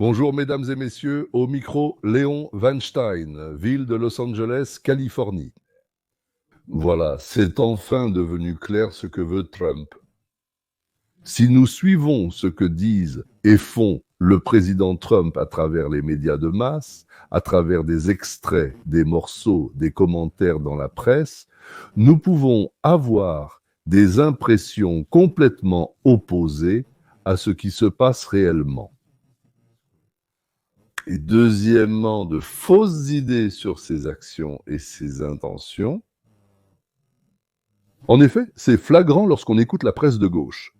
Bonjour mesdames et messieurs, au micro Léon Weinstein, ville de Los Angeles, Californie. Voilà, c'est enfin devenu clair ce que veut Trump. Si nous suivons ce que disent et font le président Trump à travers les médias de masse, à travers des extraits, des morceaux, des commentaires dans la presse, nous pouvons avoir des impressions complètement opposées à ce qui se passe réellement. Et deuxièmement, de fausses idées sur ses actions et ses intentions. En effet, c'est flagrant lorsqu'on écoute la presse de gauche.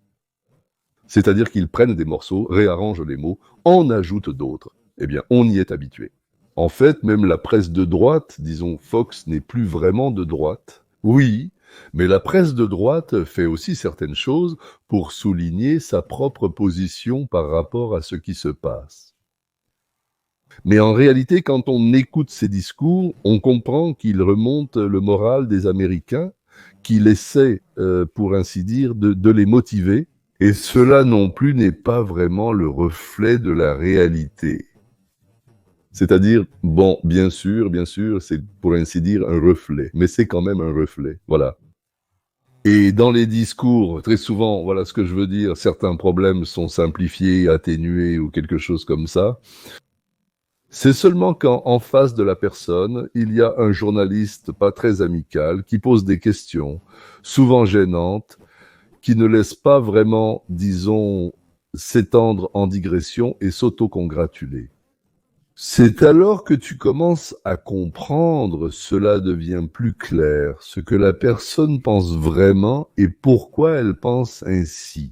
C'est-à-dire qu'ils prennent des morceaux, réarrangent les mots, en ajoutent d'autres. Eh bien, on y est habitué. En fait, même la presse de droite, disons Fox, n'est plus vraiment de droite. Oui, mais la presse de droite fait aussi certaines choses pour souligner sa propre position par rapport à ce qui se passe. Mais en réalité, quand on écoute ces discours, on comprend qu'il remonte le moral des Américains, qu'il essaie, pour ainsi dire, de les motiver. Et cela non plus n'est pas vraiment le reflet de la réalité. C'est-à-dire, bon, bien sûr, c'est pour ainsi dire un reflet, mais c'est quand même un reflet, voilà. Et dans les discours, très souvent, voilà ce que je veux dire, certains problèmes sont simplifiés, atténués ou quelque chose comme ça. C'est seulement quand, en face de la personne, il y a un journaliste pas très amical qui pose des questions, souvent gênantes, qui ne laisse pas vraiment, disons, s'étendre en digression et s'autocongratuler. C'est alors que tu commences à comprendre, cela devient plus clair, ce que la personne pense vraiment et pourquoi elle pense ainsi.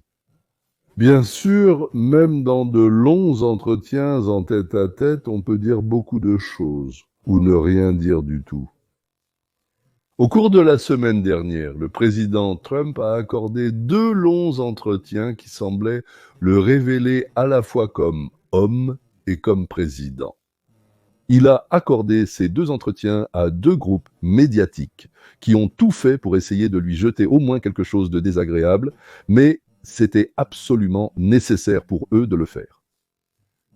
Bien sûr, même dans de longs entretiens en tête-à-tête, on peut dire beaucoup de choses, ou ne rien dire du tout. Au cours de la semaine dernière, le président Trump a accordé 2 longs entretiens qui semblaient le révéler à la fois comme homme et comme président. Il a accordé ces 2 entretiens à 2 groupes médiatiques qui ont tout fait pour essayer de lui jeter au moins quelque chose de désagréable, mais c'était absolument nécessaire pour eux de le faire.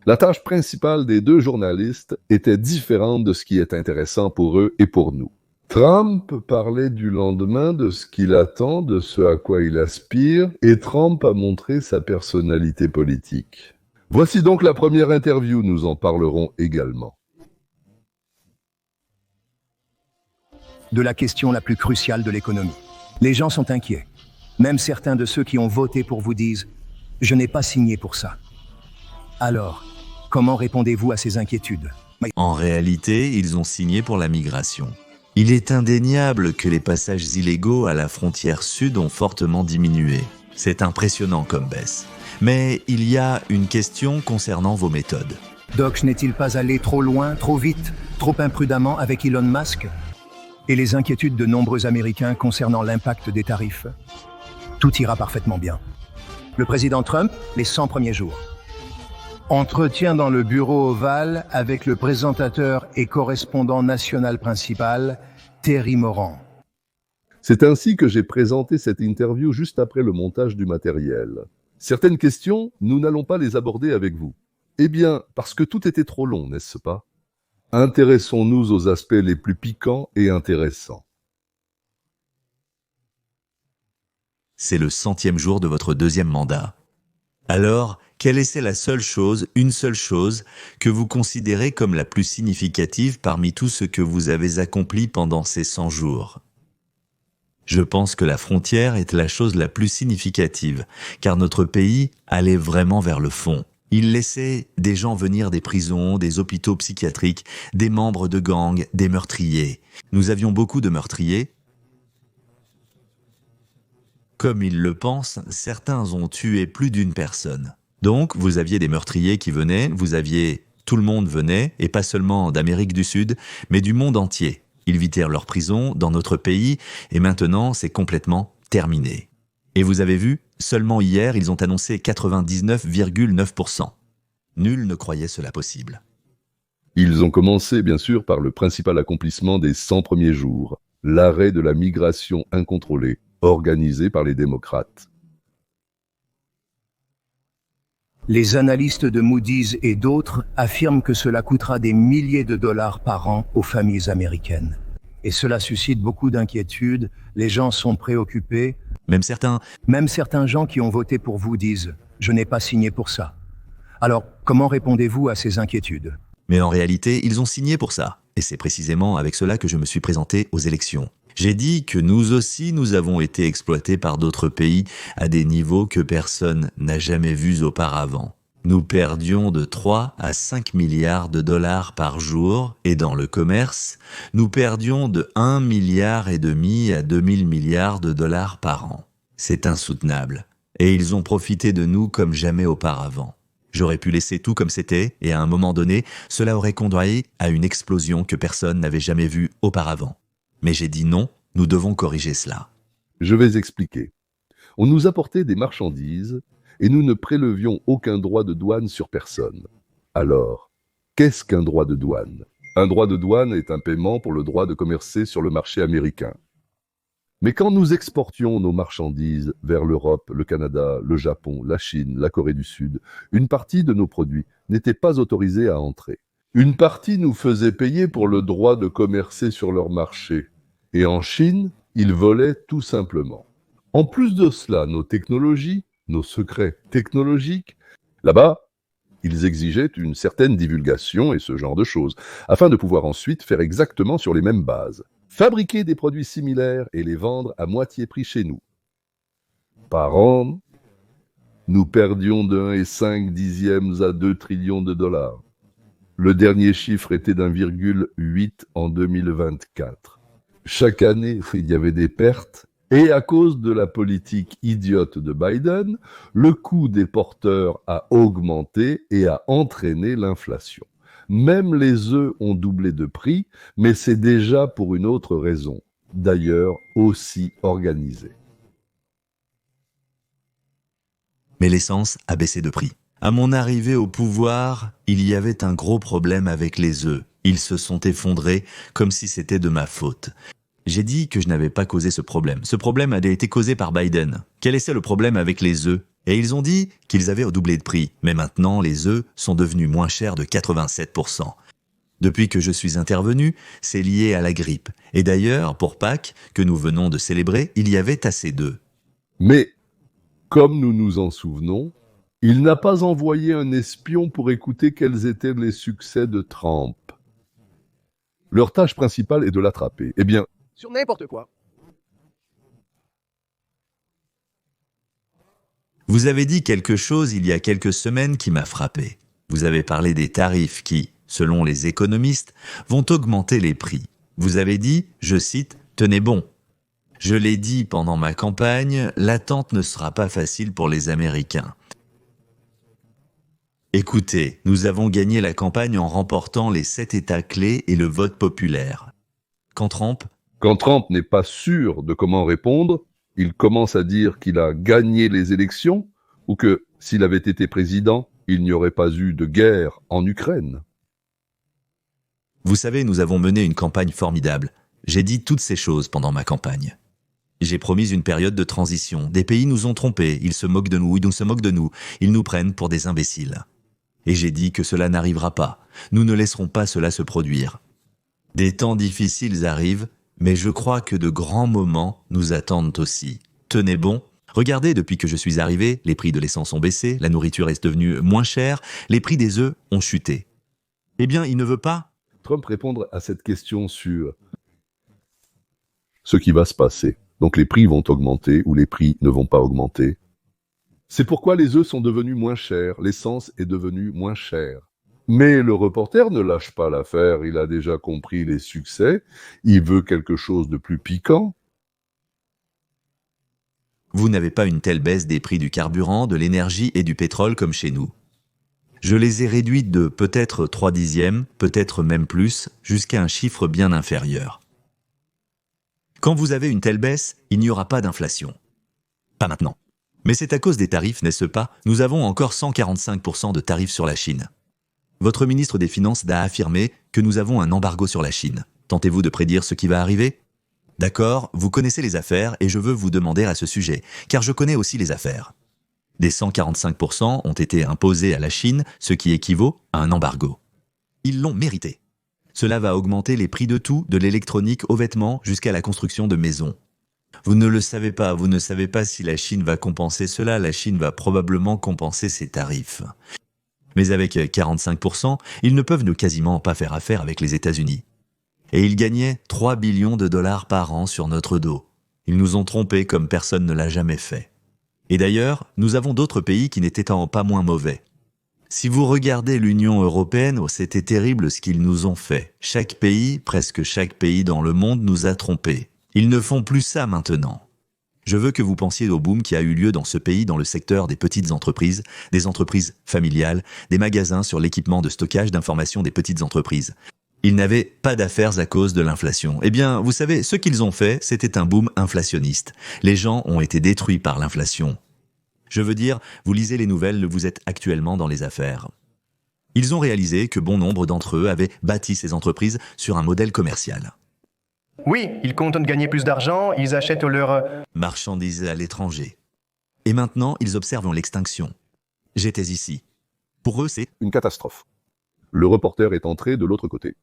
La tâche principale des 2 journalistes était différente de ce qui est intéressant pour eux et pour nous. Trump parlait du lendemain, de ce qu'il attend, de ce à quoi il aspire, et Trump a montré sa personnalité politique. Voici donc la première interview, nous en parlerons également. De la question la plus cruciale de l'économie. Les gens sont inquiets. Même certains de ceux qui ont voté pour vous disent « Je n'ai pas signé pour ça ». Alors, comment répondez-vous à ces inquiétudes ? En réalité, ils ont signé pour la migration. Il est indéniable que les passages illégaux à la frontière sud ont fortement diminué. C'est impressionnant comme baisse. Mais il y a une question concernant vos méthodes. Doc n'est-il pas allé trop loin, trop vite, trop imprudemment avec Elon Musk ? Et les inquiétudes de nombreux Américains concernant l'impact des tarifs ? Tout ira parfaitement bien. Le président Trump, les 100 premiers jours. Entretien dans le bureau ovale avec le présentateur et correspondant national principal, Terry Moran. C'est ainsi que j'ai présenté cette interview juste après le montage du matériel. Certaines questions, nous n'allons pas les aborder avec vous. Eh bien, parce que tout était trop long, n'est-ce pas ? Intéressons-nous aux aspects les plus piquants et intéressants. C'est le 100e jour de votre 2e mandat. Alors, quelle est la seule chose, une seule chose, que vous considérez comme la plus significative parmi tout ce que vous avez accompli pendant ces 100 jours ? Je pense que la frontière est la chose la plus significative, car notre pays allait vraiment vers le fond. Il laissait des gens venir des prisons, des hôpitaux psychiatriques, des membres de gangs, des meurtriers. Nous avions beaucoup de meurtriers. Comme ils le pensent, certains ont tué plus d'une personne. Donc, vous aviez des meurtriers qui venaient, tout le monde venait, et pas seulement d'Amérique du Sud, mais du monde entier. Ils vidèrent leur prison dans notre pays, et maintenant, c'est complètement terminé. Et vous avez vu, seulement hier, ils ont annoncé 99,9%. Nul ne croyait cela possible. Ils ont commencé, bien sûr, par le principal accomplissement des 100 premiers jours, l'arrêt de la migration incontrôlée, organisée par les démocrates. Les analystes de Moody's et d'autres affirment que cela coûtera des milliers de dollars par an aux familles américaines. Et cela suscite beaucoup d'inquiétudes, les gens sont préoccupés. Même certains Gens qui ont voté pour vous disent « je n'ai pas signé pour ça ». Alors, comment répondez-vous à ces inquiétudes ? Mais en réalité, ils ont signé pour ça. Et c'est précisément avec cela que je me suis présenté aux élections. J'ai dit que nous aussi, nous avons été exploités par d'autres pays à des niveaux que personne n'a jamais vus auparavant. Nous perdions de 3 à 5 milliards de dollars par jour et dans le commerce, nous perdions de 1,5 milliard à 2000 milliards de dollars par an. C'est insoutenable. Et ils ont profité de nous comme jamais auparavant. J'aurais pu laisser tout comme c'était et à un moment donné, cela aurait conduit à une explosion que personne n'avait jamais vue auparavant. Mais j'ai dit non, nous devons corriger cela. Je vais expliquer. On nous apportait des marchandises et nous ne prélevions aucun droit de douane sur personne. Alors, qu'est-ce qu'un droit de douane ? Un droit de douane est un paiement pour le droit de commercer sur le marché américain. Mais quand nous exportions nos marchandises vers l'Europe, le Canada, le Japon, la Chine, la Corée du Sud, une partie de nos produits n'était pas autorisée à entrer. Une partie nous faisait payer pour le droit de commercer sur leur marché. Et en Chine, ils volaient tout simplement. En plus de cela, nos technologies, nos secrets technologiques, là-bas, ils exigeaient une certaine divulgation et ce genre de choses, afin de pouvoir ensuite faire exactement sur les mêmes bases. Fabriquer des produits similaires et les vendre à moitié prix chez nous. Par an, nous perdions de 1,5 à 2 trillions de dollars. Le dernier chiffre était d'1,8 en 2024. Chaque année, il y avait des pertes. Et à cause de la politique idiote de Biden, le coût des porteurs a augmenté et a entraîné l'inflation. Même les œufs ont doublé de prix, mais c'est déjà pour une autre raison, d'ailleurs aussi organisée. Mais l'essence a baissé de prix. À mon arrivée au pouvoir, il y avait un gros problème avec les œufs. Ils se sont effondrés comme si c'était de ma faute. J'ai dit que je n'avais pas causé ce problème. Ce problème a été causé par Biden. Quel était le problème avec les œufs ? Et ils ont dit qu'ils avaient redoublé de prix. Mais maintenant, les œufs sont devenus moins chers de 87%. Depuis que je suis intervenu, c'est lié à la grippe. Et d'ailleurs, pour Pâques, que nous venons de célébrer, il y avait assez d'œufs. Mais, comme nous nous en souvenons, il n'a pas envoyé un espion pour écouter quels étaient les succès de Trump. Leur tâche principale est de l'attraper. Eh bien, sur n'importe quoi. Vous avez dit quelque chose il y a quelques semaines qui m'a frappé. Vous avez parlé des tarifs qui, selon les économistes, vont augmenter les prix. Vous avez dit, je cite, « Tenez bon ». Je l'ai dit pendant ma campagne, l'attente ne sera pas facile pour les Américains. Écoutez, nous avons gagné la campagne en remportant les 7 États clés et le vote populaire. Quand Trump n'est pas sûr de comment répondre, il commence à dire qu'il a gagné les élections ou que, s'il avait été président, il n'y aurait pas eu de guerre en Ukraine. Vous savez, nous avons mené une campagne formidable. J'ai dit toutes ces choses pendant ma campagne. J'ai promis une période de transition. Des pays nous ont trompés, ils se moquent de nous, ils se moquent de nous, ils nous prennent pour des imbéciles. Et j'ai dit que cela n'arrivera pas. Nous ne laisserons pas cela se produire. Des temps difficiles arrivent, mais je crois que de grands moments nous attendent aussi. Tenez bon. Regardez, depuis que je suis arrivé, les prix de l'essence ont baissé, la nourriture est devenue moins chère, les prix des œufs ont chuté. Eh bien, il ne veut pas Trump répondre à cette question sur ce qui va se passer. Donc les prix vont augmenter ou les prix ne vont pas augmenter. C'est pourquoi les œufs sont devenus moins chers, l'essence est devenue moins chère. Mais le reporter ne lâche pas l'affaire, il a déjà compris les succès, il veut quelque chose de plus piquant. Vous n'avez pas une telle baisse des prix du carburant, de l'énergie et du pétrole comme chez nous. Je les ai réduits de peut-être 3/10, peut-être même plus, jusqu'à un chiffre bien inférieur. Quand vous avez une telle baisse, il n'y aura pas d'inflation. Pas maintenant. Mais c'est à cause des tarifs, n'est-ce pas? Nous avons encore 145% de tarifs sur la Chine. Votre ministre des Finances a affirmé que nous avons un embargo sur la Chine. Tentez-vous de prédire ce qui va arriver? D'accord, vous connaissez les affaires et je veux vous demander à ce sujet, car je connais aussi les affaires. Des 145% ont été imposés à la Chine, ce qui équivaut à un embargo. Ils l'ont mérité. Cela va augmenter les prix de tout, de l'électronique aux vêtements jusqu'à la construction de maisons. Vous ne le savez pas, vous ne savez pas si la Chine va compenser cela, la Chine va probablement compenser ses tarifs. Mais avec 45%, ils ne peuvent ne quasiment pas faire affaire avec les États-Unis. Et ils gagnaient 3 billions de dollars par an sur notre dos. Ils nous ont trompés comme personne ne l'a jamais fait. Et d'ailleurs, nous avons d'autres pays qui n'étaient pas moins mauvais. Si vous regardez l'Union européenne, c'était terrible ce qu'ils nous ont fait. Chaque pays, presque chaque pays dans le monde nous a trompés. Ils ne font plus ça maintenant. Je veux que vous pensiez au boom qui a eu lieu dans ce pays dans le secteur des petites entreprises, des entreprises familiales, des magasins sur l'équipement de stockage d'informations des petites entreprises. Ils n'avaient pas d'affaires à cause de l'inflation. Eh bien, vous savez, ce qu'ils ont fait, c'était un boom inflationniste. Les gens ont été détruits par l'inflation. Je veux dire, vous lisez les nouvelles, vous êtes actuellement dans les affaires. Ils ont réalisé que bon nombre d'entre eux avaient bâti ces entreprises sur un modèle commercial. Oui, ils comptent gagner plus d'argent, ils achètent leur... Marchandises à l'étranger. Et maintenant, ils observent l'extinction. J'étais ici. Pour eux, c'est Une catastrophe. Le reporter est entré de l'autre côté.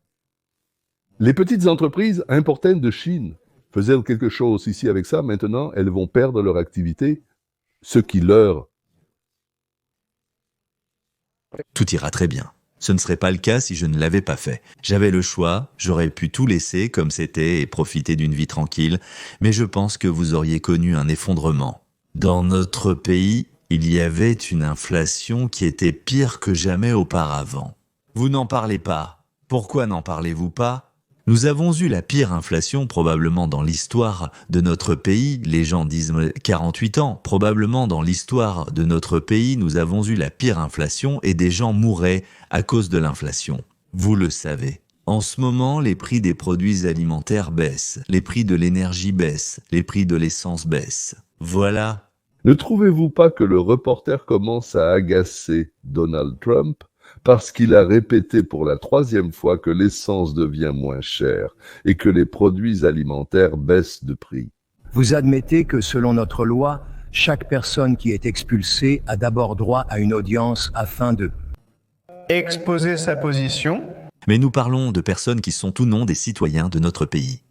Les petites entreprises importaient de Chine faisaient quelque chose ici avec ça. Maintenant, elles vont perdre leur activité, ce qui leur... tout ira très bien. Ce ne serait pas le cas si je ne l'avais pas fait. J'avais le choix, j'aurais pu tout laisser comme c'était et profiter d'une vie tranquille, mais je pense que vous auriez connu un effondrement. Dans notre pays, il y avait une inflation qui était pire que jamais auparavant. Vous n'en parlez pas. Pourquoi n'en parlez-vous pas ? Nous avons eu la pire inflation probablement dans l'histoire de notre pays. Les gens disent 48 ans. Probablement dans l'histoire de notre pays, nous avons eu la pire inflation et des gens mouraient à cause de l'inflation. Vous le savez. En ce moment, les prix des produits alimentaires baissent, les prix de l'énergie baissent, les prix de l'essence baissent. Voilà. Ne trouvez-vous pas que le reporter commence à agacer Donald Trump parce qu'il a répété pour la 3e fois que l'essence devient moins chère et que les produits alimentaires baissent de prix? Vous admettez que selon notre loi, chaque personne qui est expulsée a d'abord droit à une audience afin de... Exposer sa position. Mais nous parlons de personnes qui sont ou non des citoyens de notre pays.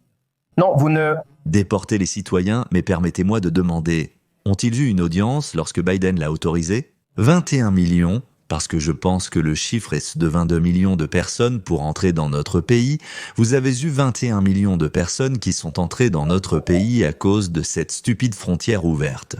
Non, vous ne... Déporter les citoyens, mais permettez-moi de demander, ont-ils eu une audience lorsque Biden l'a autorisé ? 21 millions, parce que je pense que le chiffre est de 22 millions de personnes pour entrer dans notre pays. Vous avez eu 21 millions de personnes qui sont entrées dans notre pays à cause de cette stupide frontière ouverte.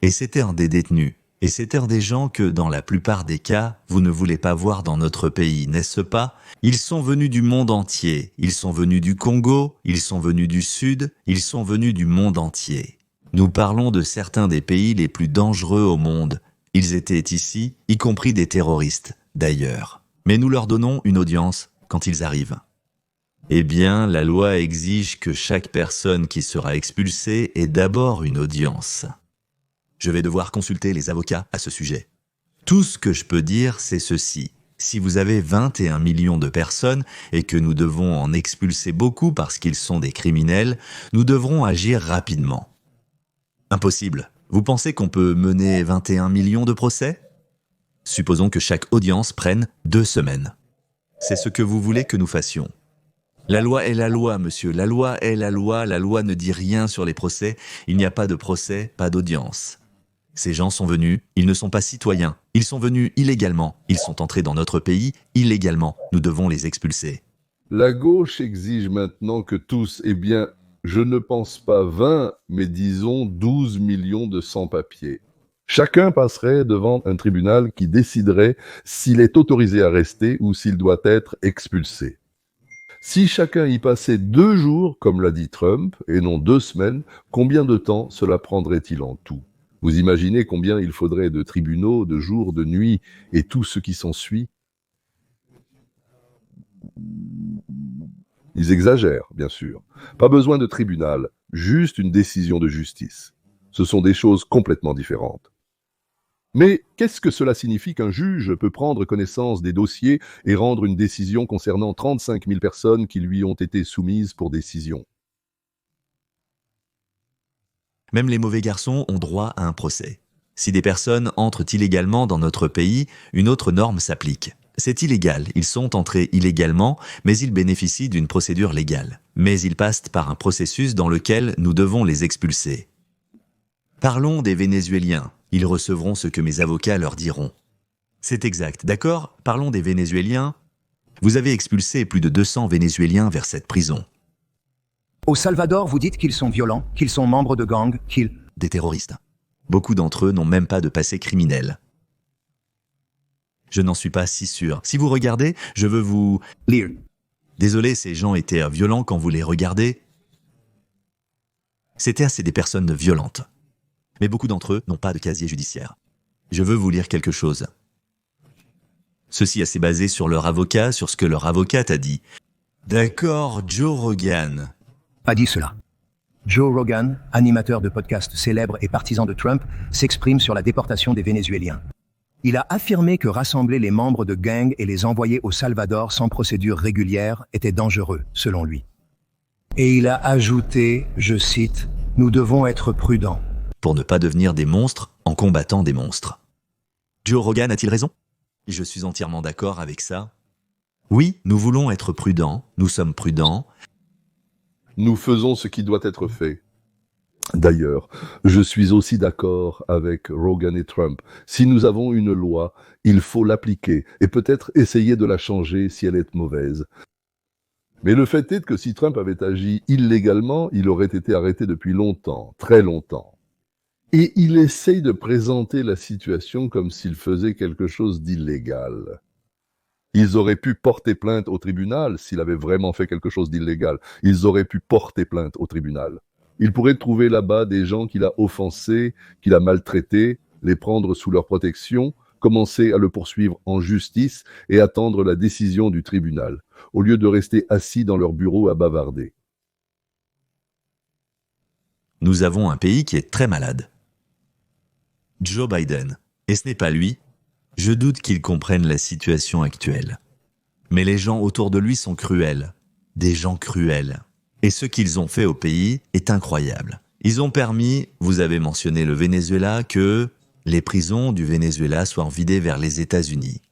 Et c'était un des détenus. Et c'était des gens que, dans la plupart des cas, vous ne voulez pas voir dans notre pays, n'est-ce pas ? Ils sont venus du monde entier. Ils sont venus du Congo, ils sont venus du Sud, ils sont venus du monde entier. Nous parlons de certains des pays les plus dangereux au monde. Ils étaient ici, y compris des terroristes, d'ailleurs. Mais nous leur donnons une audience quand ils arrivent. Eh bien, la loi exige que chaque personne qui sera expulsée ait d'abord une audience. Je vais devoir consulter les avocats à ce sujet. Tout ce que je peux dire, c'est ceci. Si vous avez 21 millions de personnes et que nous devons en expulser beaucoup parce qu'ils sont des criminels, nous devrons agir rapidement. Impossible. Vous pensez qu'on peut mener 21 millions de procès ? Supposons que chaque audience prenne 2 semaines. C'est ce que vous voulez que nous fassions. La loi est la loi, monsieur. La loi est la loi. La loi ne dit rien sur les procès. Il n'y a pas de procès, pas d'audience. Ces gens sont venus, ils ne sont pas citoyens. Ils sont venus illégalement. Ils sont entrés dans notre pays illégalement. Nous devons les expulser. La gauche exige maintenant que tous, eh bien, je ne pense pas 20, mais disons 12 millions de sans-papiers. Chacun passerait devant un tribunal qui déciderait s'il est autorisé à rester ou s'il doit être expulsé. Si chacun y passait 2 jours, comme l'a dit Trump, et non 2 semaines, combien de temps cela prendrait-il en tout ? Vous imaginez combien il faudrait de tribunaux, de jours, de nuits, et tout ce qui s'ensuit ? Ils exagèrent, bien sûr. Pas besoin de tribunal, juste une décision de justice. Ce sont des choses complètement différentes. Mais qu'est-ce que cela signifie qu'un juge peut prendre connaissance des dossiers et rendre une décision concernant 35 000 personnes qui lui ont été soumises pour décision ? Même les mauvais garçons ont droit à un procès. Si des personnes entrent illégalement dans notre pays, une autre norme s'applique. C'est illégal, ils sont entrés illégalement, mais ils bénéficient d'une procédure légale. Mais ils passent par un processus dans lequel nous devons les expulser. Parlons des Vénézuéliens. Ils recevront ce que mes avocats leur diront. C'est exact, d'accord? Parlons des Vénézuéliens. Vous avez expulsé plus de 200 Vénézuéliens vers cette prison. Au Salvador, vous dites qu'ils sont violents, qu'ils sont membres de gangs, qu'ils... Des terroristes. Beaucoup d'entre eux n'ont même pas de passé criminel. Je n'en suis pas si sûr. Si vous regardez, je veux vous... lire. Désolé, ces gens étaient violents quand vous les regardez. C'était assez des personnes violentes. Mais beaucoup d'entre eux n'ont pas de casier judiciaire. Je veux vous lire quelque chose. Ceci assez basé sur leur avocat, sur ce que leur avocate a dit. D'accord, Joe Rogan. A dit cela. Joe Rogan, animateur de podcast célèbre et partisan de Trump, s'exprime sur la déportation des Vénézuéliens. Il a affirmé que rassembler les membres de gangs et les envoyer au Salvador sans procédure régulière était dangereux, selon lui. Et il a ajouté, je cite, « Nous devons être prudents ». Pour ne pas devenir des monstres en combattant des monstres. Joe Rogan a-t-il raison? Je suis entièrement d'accord avec ça. Oui, nous voulons être prudents, nous sommes prudents. Nous faisons ce qui doit être fait. D'ailleurs, je suis aussi d'accord avec Rogan et Trump. Si nous avons une loi, il faut l'appliquer et peut-être essayer de la changer si elle est mauvaise. Mais le fait est que si Trump avait agi illégalement, il aurait été arrêté depuis longtemps, très longtemps. Et il essaye de présenter la situation comme s'il faisait quelque chose d'illégal. Ils auraient pu porter plainte au tribunal s'il avait vraiment fait quelque chose d'illégal. Ils auraient pu porter plainte au tribunal. Il pourrait trouver là-bas des gens qu'il a offensés, qu'il a maltraités, les prendre sous leur protection, commencer à le poursuivre en justice et attendre la décision du tribunal, au lieu de rester assis dans leur bureau à bavarder. Nous avons un pays qui est très malade. Joe Biden. Et ce n'est pas lui. Je doute qu'il comprenne la situation actuelle. Mais les gens autour de lui sont cruels. Des gens cruels. Et ce qu'ils ont fait au pays est incroyable. Ils ont permis, vous avez mentionné le Venezuela, que les prisons du Venezuela soient vidées vers les États-Unis.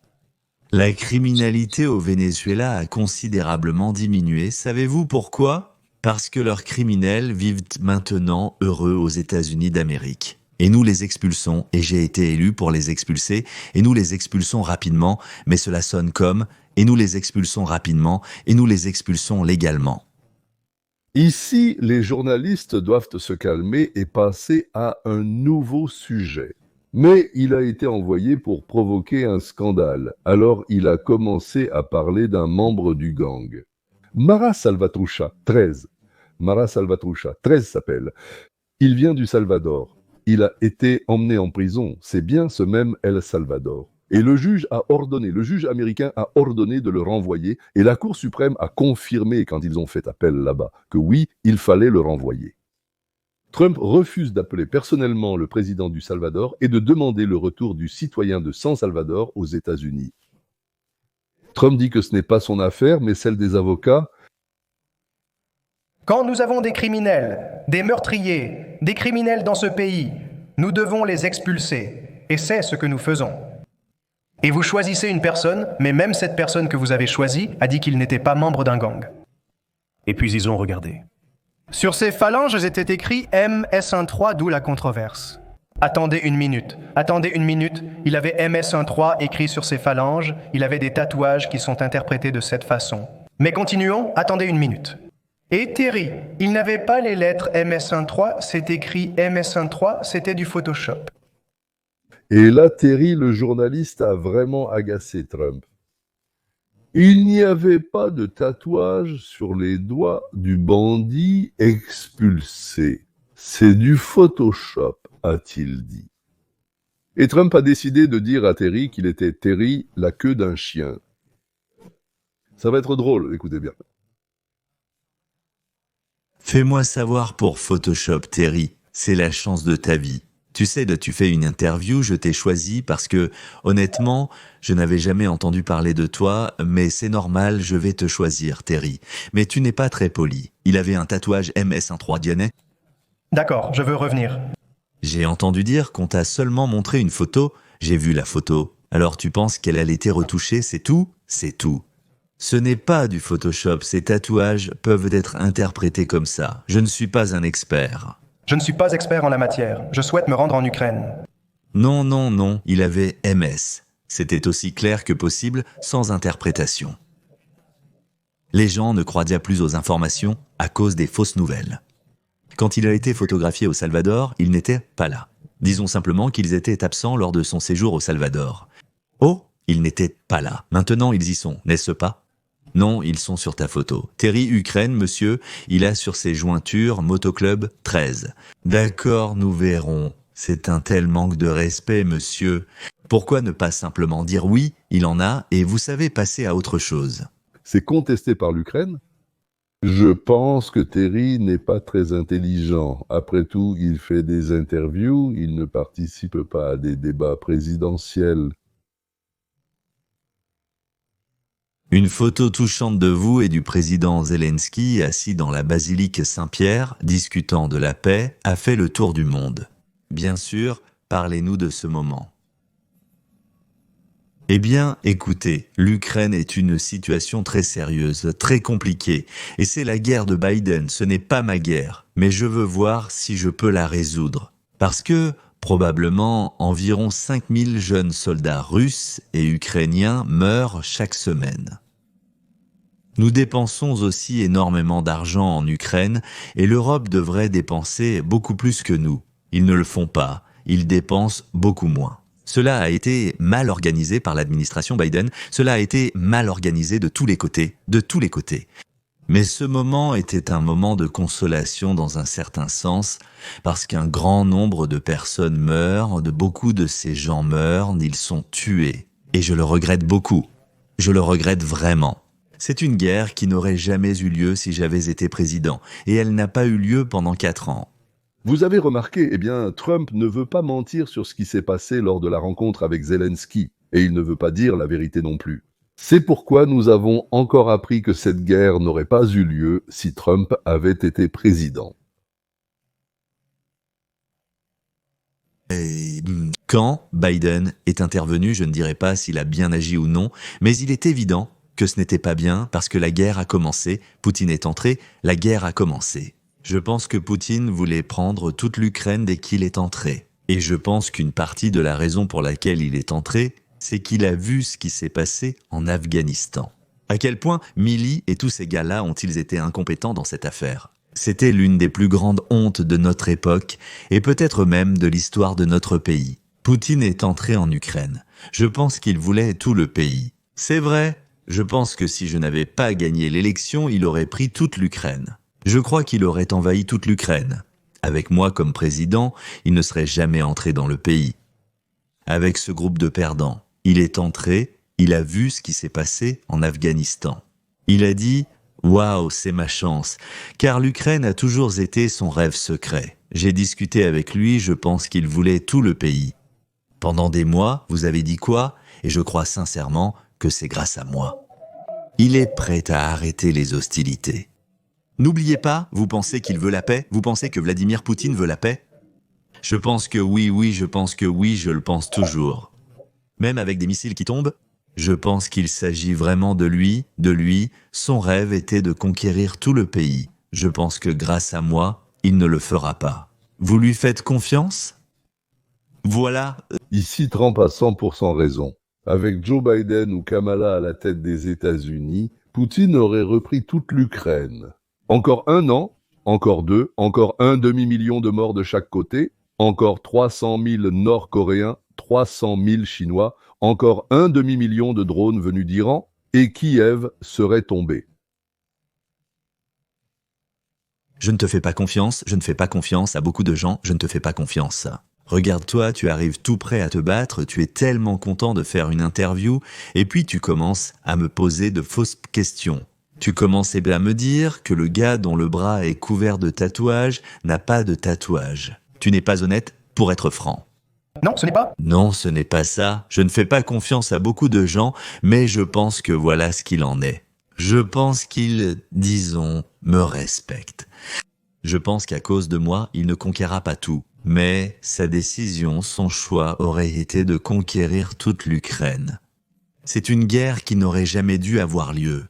La criminalité au Venezuela a considérablement diminué. Savez-vous pourquoi? Parce que leurs criminels vivent maintenant heureux aux États-Unis d'Amérique. Et nous les expulsons, et j'ai été élu pour les expulser, et nous les expulsons rapidement, mais cela sonne comme « et nous les expulsons rapidement, et nous les expulsons légalement ». Ici, les journalistes doivent se calmer et passer à un nouveau sujet. Mais il a été envoyé pour provoquer un scandale. Alors il a commencé à parler d'un membre du gang. Mara Salvatrucha, 13. Mara Salvatrucha, 13 s'appelle. Il vient du Salvador. Il a été emmené en prison. C'est bien ce même El Salvador. Et le juge américain a ordonné de le renvoyer et la Cour suprême a confirmé quand ils ont fait appel là-bas que oui, il fallait le renvoyer. Trump refuse d'appeler personnellement le président du Salvador et de demander le retour du citoyen de San Salvador aux États-Unis. Trump dit que ce n'est pas son affaire, mais celle des avocats. Quand nous avons des criminels, des meurtriers, des criminels dans ce pays, nous devons les expulser. Et c'est ce que nous faisons. Et vous choisissez une personne, mais même cette personne que vous avez choisie a dit qu'il n'était pas membre d'un gang. Et puis ils ont regardé. Sur ses phalanges était écrit MS13, d'où la controverse. Attendez une minute. Il avait MS13 écrit sur ses phalanges, il avait des tatouages qui sont interprétés de cette façon. Mais continuons, attendez une minute. Et Terry, il n'avait pas les lettres MS13, c'est écrit MS13, c'était du Photoshop. Et là, Terry, le journaliste, a vraiment agacé Trump. Il n'y avait pas de tatouage sur les doigts du bandit expulsé. C'est du Photoshop, a-t-il dit. Et Trump a décidé de dire à Terry qu'il était Terry, la queue d'un chien. Ça va être drôle, écoutez bien. Fais-moi savoir pour Photoshop, Terry. C'est la chance de ta vie. Tu sais, tu fais une interview, je t'ai choisi parce que, honnêtement, je n'avais jamais entendu parler de toi, mais c'est normal, je vais te choisir, Terry. Mais tu n'es pas très poli. Il avait un tatouage MS13 Dianet. D'accord, je veux revenir. J'ai entendu dire qu'on t'a seulement montré une photo. J'ai vu la photo. Alors tu penses qu'elle a été retouchée, c'est tout? C'est tout. Ce n'est pas du Photoshop, ces tatouages peuvent être interprétés comme ça. Je ne suis pas un expert. Je ne suis pas expert en la matière. Je souhaite me rendre en Ukraine. Non, non, non, il avait MS. C'était aussi clair que possible, sans interprétation. Les gens ne croient déjà plus aux informations à cause des fausses nouvelles. Quand il a été photographié au Salvador, il n'était pas là. Disons simplement qu'ils étaient absents lors de son séjour au Salvador. Oh, ils n'étaient pas là. Maintenant, ils y sont, n'est-ce pas? Non, ils sont sur ta photo. Terry Ukraine, monsieur, il a sur ses jointures Motoclub 13. D'accord, nous verrons. C'est un tel manque de respect, monsieur. Pourquoi ne pas simplement dire oui, il en a, et vous savez passer à autre chose? C'est contesté par l'Ukraine? Je pense que Terry n'est pas très intelligent. Après tout, il fait des interviews, il ne participe pas à des débats présidentiels. Une photo touchante de vous et du président Zelensky assis dans la basilique Saint-Pierre, discutant de la paix, a fait le tour du monde. Bien sûr, parlez-nous de ce moment. Eh bien, écoutez, l'Ukraine est une situation très sérieuse, très compliquée, et c'est la guerre de Biden, ce n'est pas ma guerre, mais je veux voir si je peux la résoudre. Parce que, probablement, environ 5000 jeunes soldats russes et ukrainiens meurent chaque semaine. Nous dépensons aussi énormément d'argent en Ukraine, et l'Europe devrait dépenser beaucoup plus que nous. Ils ne le font pas, ils dépensent beaucoup moins. Cela a été mal organisé par l'administration Biden, cela a été mal organisé de tous les côtés, de tous les côtés. Mais ce moment était un moment de consolation dans un certain sens, parce qu'un grand nombre de personnes meurent, de beaucoup de ces gens meurent, ils sont tués. Et je le regrette beaucoup. Je le regrette vraiment. C'est une guerre qui n'aurait jamais eu lieu si j'avais été président, et elle n'a pas eu lieu pendant 4 ans. Vous avez remarqué, eh bien, Trump ne veut pas mentir sur ce qui s'est passé lors de la rencontre avec Zelensky, et il ne veut pas dire la vérité non plus. C'est pourquoi nous avons encore appris que cette guerre n'aurait pas eu lieu si Trump avait été président. Et quand Biden est intervenu, je ne dirais pas s'il a bien agi ou non, mais il est évident que ce n'était pas bien parce que la guerre a commencé, Poutine est entré, la guerre a commencé. Je pense que Poutine voulait prendre toute l'Ukraine dès qu'il est entré. Et je pense qu'une partie de la raison pour laquelle il est entré, c'est qu'il a vu ce qui s'est passé en Afghanistan. À quel point Milley et tous ces gars-là ont-ils été incompétents dans cette affaire? C'était l'une des plus grandes hontes de notre époque, et peut-être même de l'histoire de notre pays. Poutine est entré en Ukraine. Je pense qu'il voulait tout le pays. C'est vrai, je pense que si je n'avais pas gagné l'élection, il aurait pris toute l'Ukraine. Je crois qu'il aurait envahi toute l'Ukraine. Avec moi comme président, il ne serait jamais entré dans le pays. Avec ce groupe de perdants, il est entré, il a vu ce qui s'est passé en Afghanistan. Il a dit « Waouh, c'est ma chance », car l'Ukraine a toujours été son rêve secret. J'ai discuté avec lui, je pense qu'il voulait tout le pays. Pendant des mois, vous avez dit quoi? Et je crois sincèrement que c'est grâce à moi. Il est prêt à arrêter les hostilités. N'oubliez pas, vous pensez qu'il veut la paix? Vous pensez que Vladimir Poutine veut la paix? Je pense que oui, je pense que oui, je le pense toujours. Même avec des missiles qui tombent, je pense qu'il s'agit vraiment de lui, son rêve était de conquérir tout le pays. Je pense que grâce à moi, il ne le fera pas. Vous lui faites confiance? Voilà. Ici, Trump a 100% raison. Avec Joe Biden ou Kamala à la tête des États-Unis, Poutine aurait repris toute l'Ukraine. Encore 1 an, encore 2, encore un demi-million de morts de chaque côté, encore 300 000 Nord-Coréens, 300 000 Chinois, encore un demi-million de drones venus d'Iran, et Kiev serait tombé. Je ne te fais pas confiance, je ne fais pas confiance à beaucoup de gens, je ne te fais pas confiance. Regarde-toi, tu arrives tout prêt à te battre, tu es tellement content de faire une interview, et puis tu commences à me poser de fausses questions. Tu commences à me dire que le gars dont le bras est couvert de tatouages n'a pas de tatouage. Tu n'es pas honnête pour être franc. Non, ce n'est pas. Non, ce n'est pas ça. Je ne fais pas confiance à beaucoup de gens, mais je pense que voilà ce qu'il en est. Je pense qu'il, disons, me respecte. Je pense qu'à cause de moi, il ne conquérera pas tout. Mais sa décision, son choix aurait été de conquérir toute l'Ukraine. C'est une guerre qui n'aurait jamais dû avoir lieu.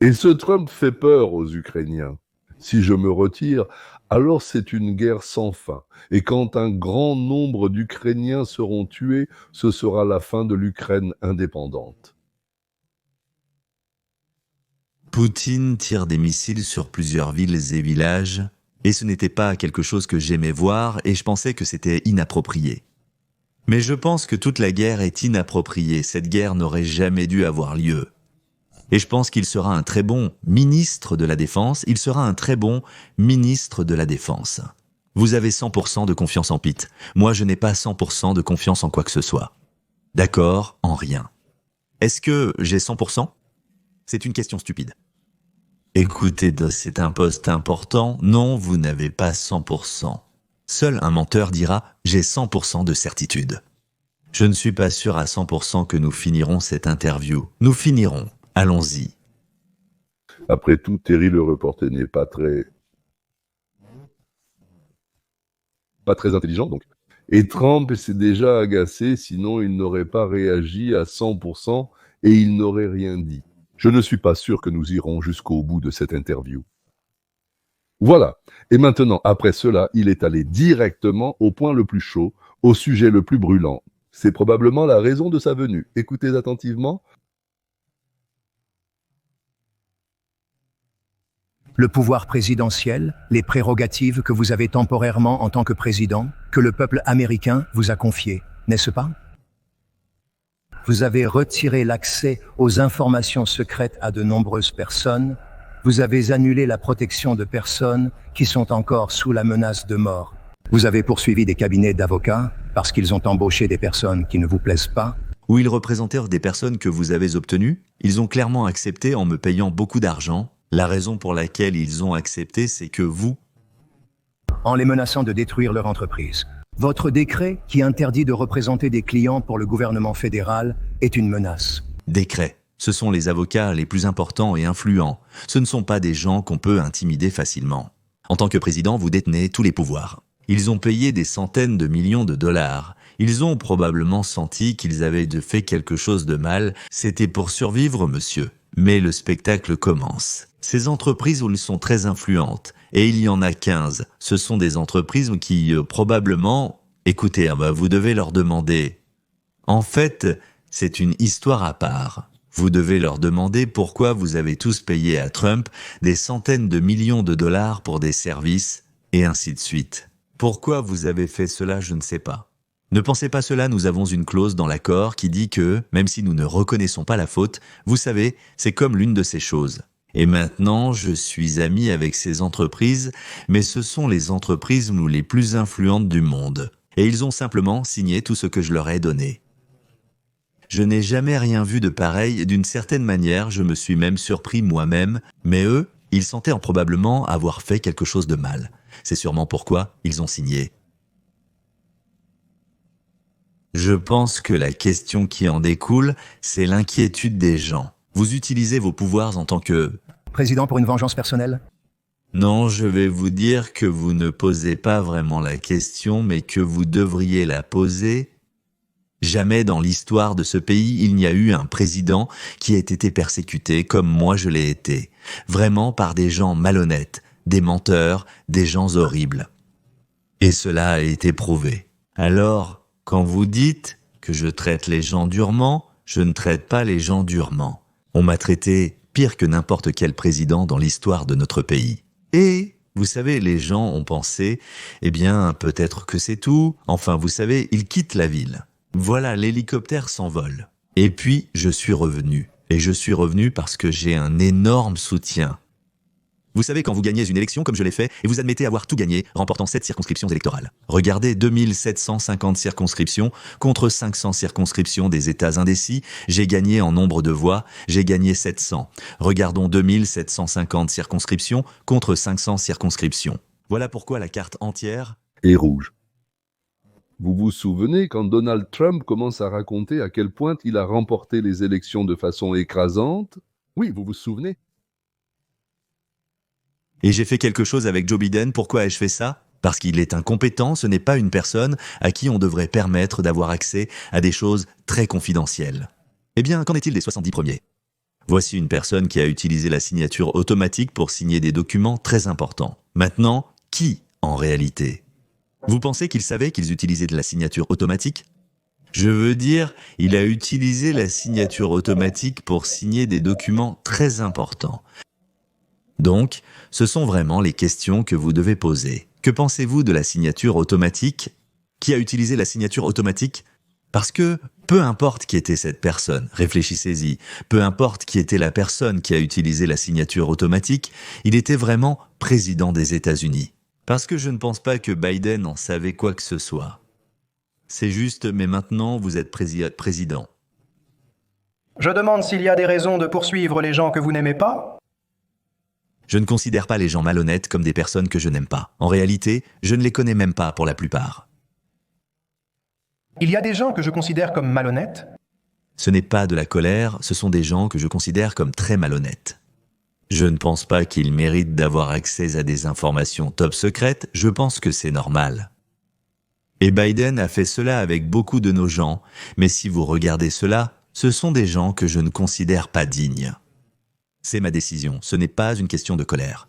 Et ce Trump fait peur aux Ukrainiens. Si je me retire, alors c'est une guerre sans fin. Et quand un grand nombre d'Ukrainiens seront tués, ce sera la fin de l'Ukraine indépendante. Poutine tire des missiles sur plusieurs villes et villages, et ce n'était pas quelque chose que j'aimais voir, et je pensais que c'était inapproprié. Mais je pense que toute la guerre est inappropriée, cette guerre n'aurait jamais dû avoir lieu. Et je pense qu'il sera un très bon ministre de la Défense, il sera un très bon ministre de la Défense. Vous avez 100% de confiance en Pete. Moi, je n'ai pas 100% de confiance en quoi que ce soit. D'accord, en rien. Est-ce que j'ai 100%? C'est une question stupide. Écoutez, c'est un poste important. Non, vous n'avez pas 100%. Seul un menteur dira « j'ai 100% de certitude ». Je ne suis pas sûr à 100% que nous finirons cette interview. Nous finirons. Allons-y. Après tout, Terry le reporter n'est pas très intelligent, donc. Et Trump s'est déjà agacé, sinon il n'aurait pas réagi à 100% et il n'aurait rien dit. Je ne suis pas sûr que nous irons jusqu'au bout de cette interview. Voilà. Et maintenant, après cela, il est allé directement au point le plus chaud, au sujet le plus brûlant. C'est probablement la raison de sa venue. Écoutez attentivement. Le pouvoir présidentiel, les prérogatives que vous avez temporairement en tant que président, que le peuple américain vous a confiées, n'est-ce pas? Vous avez retiré l'accès aux informations secrètes à de nombreuses personnes. Vous avez annulé la protection de personnes qui sont encore sous la menace de mort. Vous avez poursuivi des cabinets d'avocats parce qu'ils ont embauché des personnes qui ne vous plaisent pas. Où ils représentèrent des personnes que vous avez obtenues, ils ont clairement accepté en me payant beaucoup d'argent. La raison pour laquelle ils ont accepté, c'est que vous... En les menaçant de détruire leur entreprise. Votre décret qui interdit de représenter des clients pour le gouvernement fédéral est une menace. Décret. Ce sont les avocats les plus importants et influents. Ce ne sont pas des gens qu'on peut intimider facilement. En tant que président, vous détenez tous les pouvoirs. Ils ont payé des centaines de millions de dollars. Ils ont probablement senti qu'ils avaient fait quelque chose de mal. C'était pour survivre, monsieur. Mais le spectacle commence. Ces entreprises où elles sont très influentes, et il y en a 15, ce sont des entreprises qui probablement... Écoutez, vous devez leur demander... En fait, c'est une histoire à part. Vous devez leur demander pourquoi vous avez tous payé à Trump des centaines de millions de dollars pour des services, et ainsi de suite. Pourquoi vous avez fait cela, je ne sais pas. Ne pensez pas cela, nous avons une clause dans l'accord qui dit que, même si nous ne reconnaissons pas la faute, vous savez, c'est comme l'une de ces choses. Et maintenant, je suis ami avec ces entreprises, mais ce sont les entreprises les plus influentes du monde. Et ils ont simplement signé tout ce que je leur ai donné. Je n'ai jamais rien vu de pareil, d'une certaine manière, je me suis même surpris moi-même, mais eux, ils sentaient probablement avoir fait quelque chose de mal. C'est sûrement pourquoi ils ont signé. Je pense que la question qui en découle, c'est l'inquiétude des gens. Vous utilisez vos pouvoirs en tant que... Président pour une vengeance personnelle? Non, je vais vous dire que vous ne posez pas vraiment la question, mais que vous devriez la poser. Jamais dans l'histoire de ce pays, il n'y a eu un président qui ait été persécuté comme moi je l'ai été. Vraiment par des gens malhonnêtes, des menteurs, des gens horribles. Et cela a été prouvé. Alors, quand vous dites que je traite les gens durement, je ne traite pas les gens durement. On m'a traité pire que n'importe quel président dans l'histoire de notre pays. Et, vous savez, les gens ont pensé, eh bien, peut-être que c'est tout. Enfin, vous savez, ils quittent la ville. Voilà, l'hélicoptère s'envole. Et puis, je suis revenu. Et je suis revenu parce que j'ai un énorme soutien. Vous savez, quand vous gagnez une élection comme je l'ai fait, et vous admettez avoir tout gagné, remportant 7 circonscriptions électorales. Regardez, 2750 circonscriptions contre 500 circonscriptions des États indécis. J'ai gagné en nombre de voix, j'ai gagné 700. Regardons 2750 circonscriptions contre 500 circonscriptions. Voilà pourquoi la carte entière est rouge. Vous vous souvenez quand Donald Trump commence à raconter à quel point il a remporté les élections de façon écrasante? Oui, vous vous souvenez? Et j'ai fait quelque chose avec Joe Biden, pourquoi ai-je fait ça? Parce qu'il est incompétent, ce n'est pas une personne à qui on devrait permettre d'avoir accès à des choses très confidentielles. Eh bien, qu'en est-il des 70 premiers ? Voici une personne qui a utilisé la signature automatique pour signer des documents très importants. Maintenant, qui en réalité ? Vous pensez qu'ils savaient qu'ils utilisaient de la signature automatique ? Je veux dire, il a utilisé la signature automatique pour signer des documents très importants. Donc, ce sont vraiment les questions que vous devez poser. Que pensez-vous de la signature automatique ? Qui a utilisé la signature automatique ? Parce que, peu importe qui était cette personne, réfléchissez-y, peu importe qui était la personne qui a utilisé la signature automatique, il était vraiment président des États-Unis. Parce que je ne pense pas que Biden en savait quoi que ce soit. C'est juste, mais maintenant vous êtes président. Je demande s'il y a des raisons de poursuivre les gens que vous n'aimez pas. Je ne considère pas les gens malhonnêtes comme des personnes que je n'aime pas. En réalité, je ne les connais même pas pour la plupart. Il y a des gens que je considère comme malhonnêtes. Ce n'est pas de la colère, ce sont des gens que je considère comme très malhonnêtes. Je ne pense pas qu'ils méritent d'avoir accès à des informations top secrètes, je pense que c'est normal. Et Biden a fait cela avec beaucoup de nos gens, mais si vous regardez cela, ce sont des gens que je ne considère pas dignes. C'est ma décision, ce n'est pas une question de colère.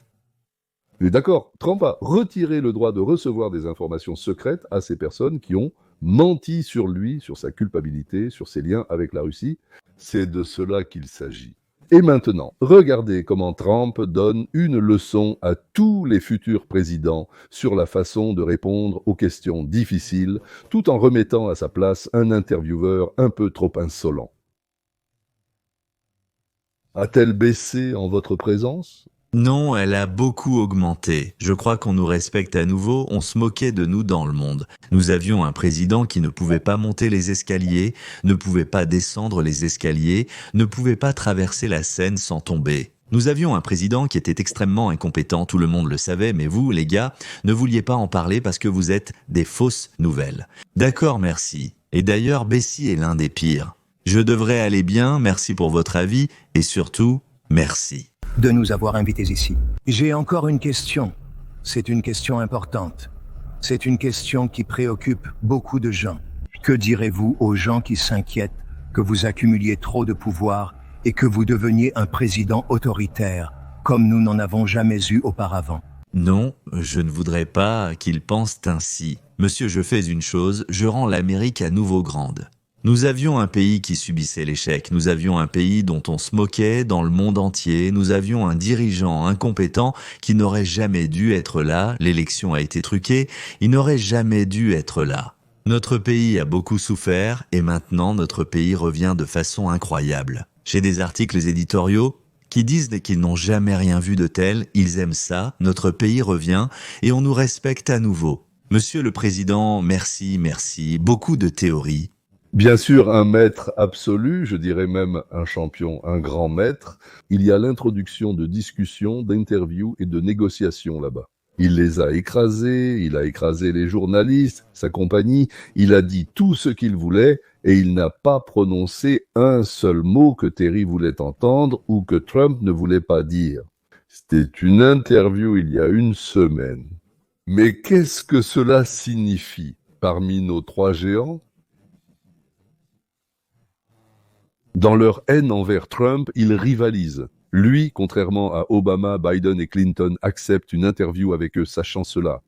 Mais d'accord, Trump a retiré le droit de recevoir des informations secrètes à ces personnes qui ont menti sur lui, sur sa culpabilité, sur ses liens avec la Russie. C'est de cela qu'il s'agit. Et maintenant, regardez comment Trump donne une leçon à tous les futurs présidents sur la façon de répondre aux questions difficiles, tout en remettant à sa place un intervieweur un peu trop insolent. A-t-elle baissé en votre présence ? Non, elle a beaucoup augmenté. Je crois qu'on nous respecte à nouveau, on se moquait de nous dans le monde. Nous avions un président qui ne pouvait pas monter les escaliers, ne pouvait pas descendre les escaliers, ne pouvait pas traverser la Seine sans tomber. Nous avions un président qui était extrêmement incompétent, tout le monde le savait, mais vous, les gars, ne vouliez pas en parler parce que vous êtes des fausses nouvelles. D'accord, merci. Et d'ailleurs, Bessie est l'un des pires. Je devrais aller bien, merci pour votre avis, et surtout, merci. De nous avoir invités ici. J'ai encore une question. C'est une question importante. C'est une question qui préoccupe beaucoup de gens. Que direz-vous aux gens qui s'inquiètent que vous accumuliez trop de pouvoir et que vous deveniez un président autoritaire, comme nous n'en avons jamais eu auparavant? Non, je ne voudrais pas qu'ils pensent ainsi. Monsieur, je fais une chose, je rends l'Amérique à nouveau grande. Nous avions un pays qui subissait l'échec, nous avions un pays dont on se moquait dans le monde entier, nous avions un dirigeant incompétent qui n'aurait jamais dû être là, l'élection a été truquée, il n'aurait jamais dû être là. Notre pays a beaucoup souffert et maintenant notre pays revient de façon incroyable. J'ai des articles éditoriaux qui disent qu'ils n'ont jamais rien vu de tel, ils aiment ça, notre pays revient et on nous respecte à nouveau. Monsieur le Président, merci, beaucoup de théories. Bien sûr, un maître absolu, je dirais même un champion, un grand maître. Il y a l'introduction de discussions, d'interviews et de négociations là-bas. Il les a écrasés, il a écrasé les journalistes, sa compagnie, il a dit tout ce qu'il voulait et il n'a pas prononcé un seul mot que Terry voulait entendre ou que Trump ne voulait pas dire. C'était une interview il y a une semaine. Mais qu'est-ce que cela signifie parmi nos trois géants ? Dans leur haine envers Trump, ils rivalisent. Lui, contrairement à Obama, Biden et Clinton, accepte une interview avec eux, sachant cela.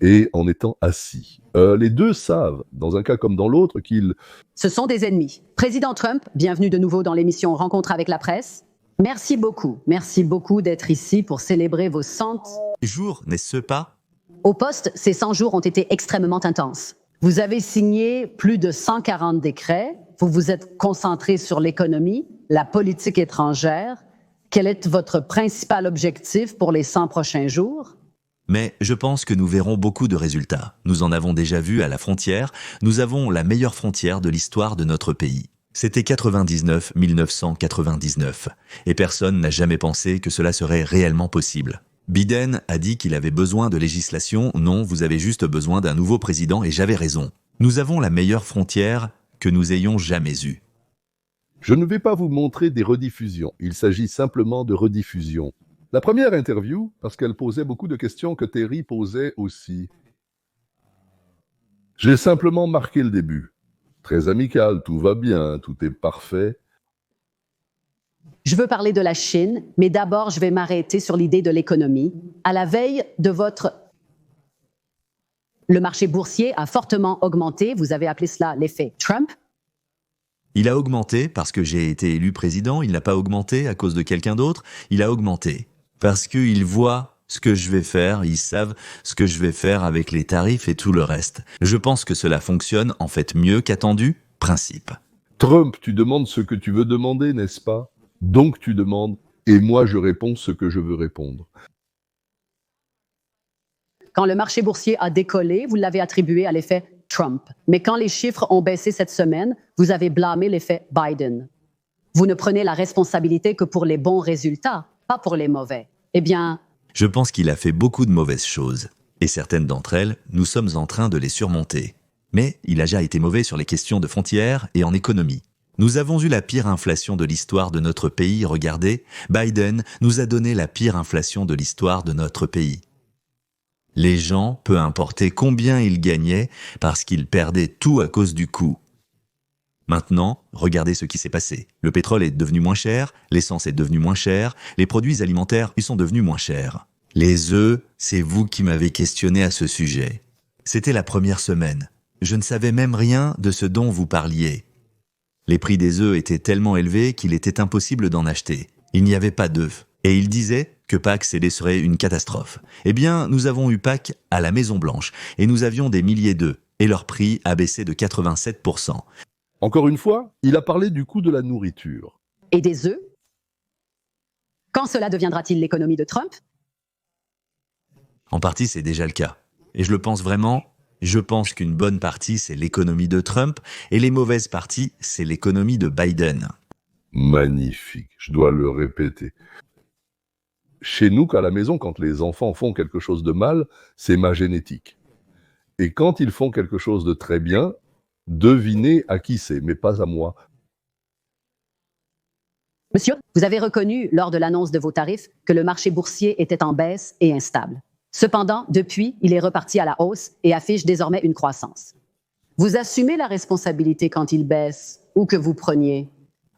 Et en étant assis. Les deux savent, dans un cas comme dans l'autre, qu'ils... Ce sont des ennemis. Président Trump, bienvenue de nouveau dans l'émission Rencontre avec la presse. Merci beaucoup d'être ici pour célébrer vos 100 jours, n'est-ce pas? Au poste, ces 100 jours ont été extrêmement intenses. Vous avez signé plus de 140 décrets. Vous vous êtes concentré sur l'économie, la politique étrangère. Quel est votre principal objectif pour les 100 prochains jours? Mais je pense que nous verrons beaucoup de résultats. Nous en avons déjà vu à la frontière. Nous avons la meilleure frontière de l'histoire de notre pays. C'était 1999. Et personne n'a jamais pensé que cela serait réellement possible. Biden a dit qu'il avait besoin de législation. Non, vous avez juste besoin d'un nouveau président et j'avais raison. Nous avons la meilleure frontière que nous ayons jamais eue. Je ne vais pas vous montrer des rediffusions. Il s'agit simplement de rediffusions. La première interview, parce qu'elle posait beaucoup de questions que Terry posait aussi. J'ai simplement marqué le début. Très amical, tout va bien, tout est parfait. Je veux parler de la Chine, mais d'abord, je vais m'arrêter sur l'idée de l'économie. À la veille de le marché boursier a fortement augmenté. Vous avez appelé cela l'effet Trump. Il a augmenté parce que j'ai été élu président, il n'a pas augmenté à cause de quelqu'un d'autre, il a augmenté parce qu'ils voient ce que je vais faire, ils savent ce que je vais faire avec les tarifs et tout le reste. Je pense que cela fonctionne en fait mieux qu'attendu, principe. Trump, tu demandes ce que tu veux demander, n'est-ce pas? Donc tu demandes, et moi je réponds ce que je veux répondre. Quand le marché boursier a décollé, vous l'avez attribué à l'effet Trump. Mais quand les chiffres ont baissé cette semaine, vous avez blâmé l'effet Biden. Vous ne prenez la responsabilité que pour les bons résultats, pas pour les mauvais. Eh bien, je pense qu'il a fait beaucoup de mauvaises choses. Et certaines d'entre elles, nous sommes en train de les surmonter. Mais il a déjà été mauvais sur les questions de frontières et en économie. Nous avons eu la pire inflation de l'histoire de notre pays, regardez, Biden nous a donné la pire inflation de l'histoire de notre pays. Les gens, peu importe combien ils gagnaient, parce qu'ils perdaient tout à cause du coût. Maintenant, regardez ce qui s'est passé. Le pétrole est devenu moins cher, l'essence est devenue moins chère, les produits alimentaires y sont devenus moins chers. Les œufs, c'est vous qui m'avez questionné à ce sujet. C'était la première semaine. Je ne savais même rien de ce dont vous parliez. Les prix des œufs étaient tellement élevés qu'il était impossible d'en acheter. Il n'y avait pas d'œufs. Et il disait que Pâques serait une catastrophe. Eh bien, nous avons eu Pâques à la Maison-Blanche et nous avions des milliers d'œufs et leur prix a baissé de 87%. Encore une fois, il a parlé du coût de la nourriture. et des œufs? Quand cela deviendra-t-il l'économie de Trump? En partie, c'est déjà le cas. Et je le pense vraiment. Je pense qu'une bonne partie, c'est l'économie de Trump, et les mauvaises parties, c'est l'économie de Biden. Magnifique, je dois le répéter. Chez nous, qu'à la maison, quand les enfants font quelque chose de mal, c'est ma génétique. Et quand ils font quelque chose de très bien, devinez à qui c'est, mais pas à moi. Monsieur, vous avez reconnu, lors de l'annonce de vos tarifs, que le marché boursier était en baisse et instable. Cependant, depuis, il est reparti à la hausse et affiche désormais une croissance. Vous assumez la responsabilité quand il baisse, ou que vous preniez?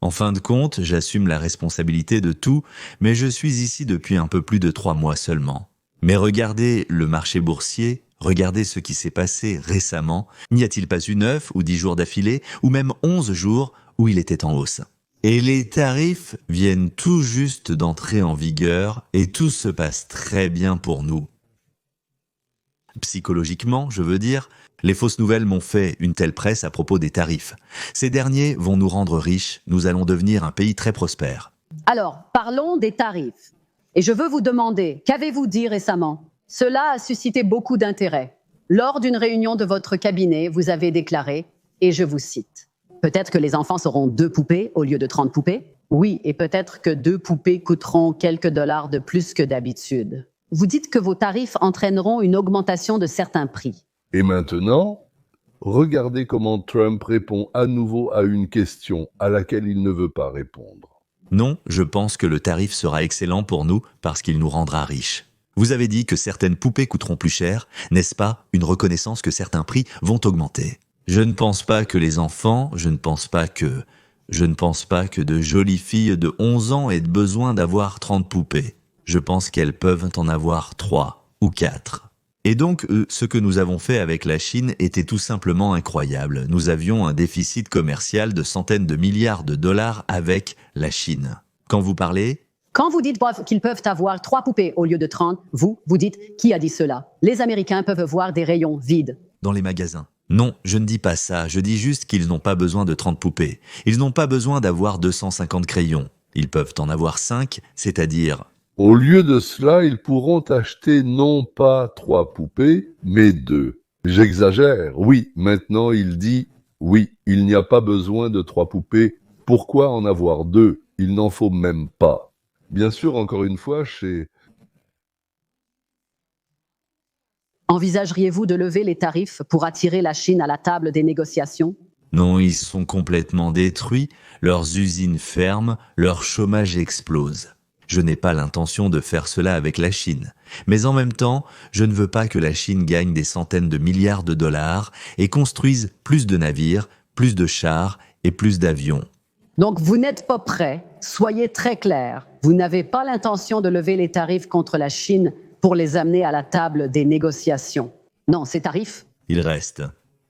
En fin de compte, j'assume la responsabilité de tout, mais je suis ici depuis un peu plus de 3 mois seulement. Mais regardez le marché boursier, regardez ce qui s'est passé récemment. N'y a-t-il pas eu 9 ou 10 jours d'affilée, ou même 11 jours où il était en hausse? Et les tarifs viennent tout juste d'entrer en vigueur et tout se passe très bien pour nous. Psychologiquement, je veux dire, les fausses nouvelles m'ont fait une telle presse à propos des tarifs. Ces derniers vont nous rendre riches, nous allons devenir un pays très prospère. Alors, parlons des tarifs. Et je veux vous demander, qu'avez-vous dit récemment? Cela a suscité beaucoup d'intérêt. Lors d'une réunion de votre cabinet, vous avez déclaré, et je vous cite, « Peut-être que les enfants seront 2 poupées au lieu de 30 poupées? Oui, et peut-être que 2 poupées coûteront quelques dollars de plus que d'habitude. » Vous dites que vos tarifs entraîneront une augmentation de certains prix. Et maintenant, regardez comment Trump répond à nouveau à une question à laquelle il ne veut pas répondre. Non, je pense que le tarif sera excellent pour nous parce qu'il nous rendra riches. Vous avez dit que certaines poupées coûteront plus cher, n'est-ce pas une reconnaissance que certains prix vont augmenter? Je ne pense pas que les enfants, je ne pense pas que de jolies filles de 11 ans aient besoin d'avoir 30 poupées. Je pense qu'elles peuvent en avoir 3 ou 4. Et donc, ce que nous avons fait avec la Chine était tout simplement incroyable. Nous avions un déficit commercial de centaines de milliards de dollars avec la Chine. Quand vous parlez... Quand vous dites qu'ils peuvent avoir 3 poupées au lieu de 30, vous dites « Qui a dit cela ?» Les Américains peuvent voir des rayons vides. Dans les magasins. Non, je ne dis pas ça. Je dis juste qu'ils n'ont pas besoin de 30 poupées. Ils n'ont pas besoin d'avoir 250 crayons. Ils peuvent en avoir 5, c'est-à-dire... Au lieu de cela, ils pourront acheter non pas 3 poupées, mais 2. J'exagère, oui, maintenant il dit, oui, il n'y a pas besoin de 3 poupées, pourquoi en avoir 2? Il n'en faut même pas. Bien sûr, encore une fois, Envisageriez-vous de lever les tarifs pour attirer la Chine à la table des négociations? Non, ils sont complètement détruits, leurs usines ferment, leur chômage explose. Je n'ai pas l'intention de faire cela avec la Chine. Mais en même temps, je ne veux pas que la Chine gagne des centaines de milliards de dollars et construise plus de navires, plus de chars et plus d'avions. Donc, vous n'êtes pas prêt. Soyez très clair. Vous n'avez pas l'intention de lever les tarifs contre la Chine pour les amener à la table des négociations. Non, ces tarifs, Ils restent.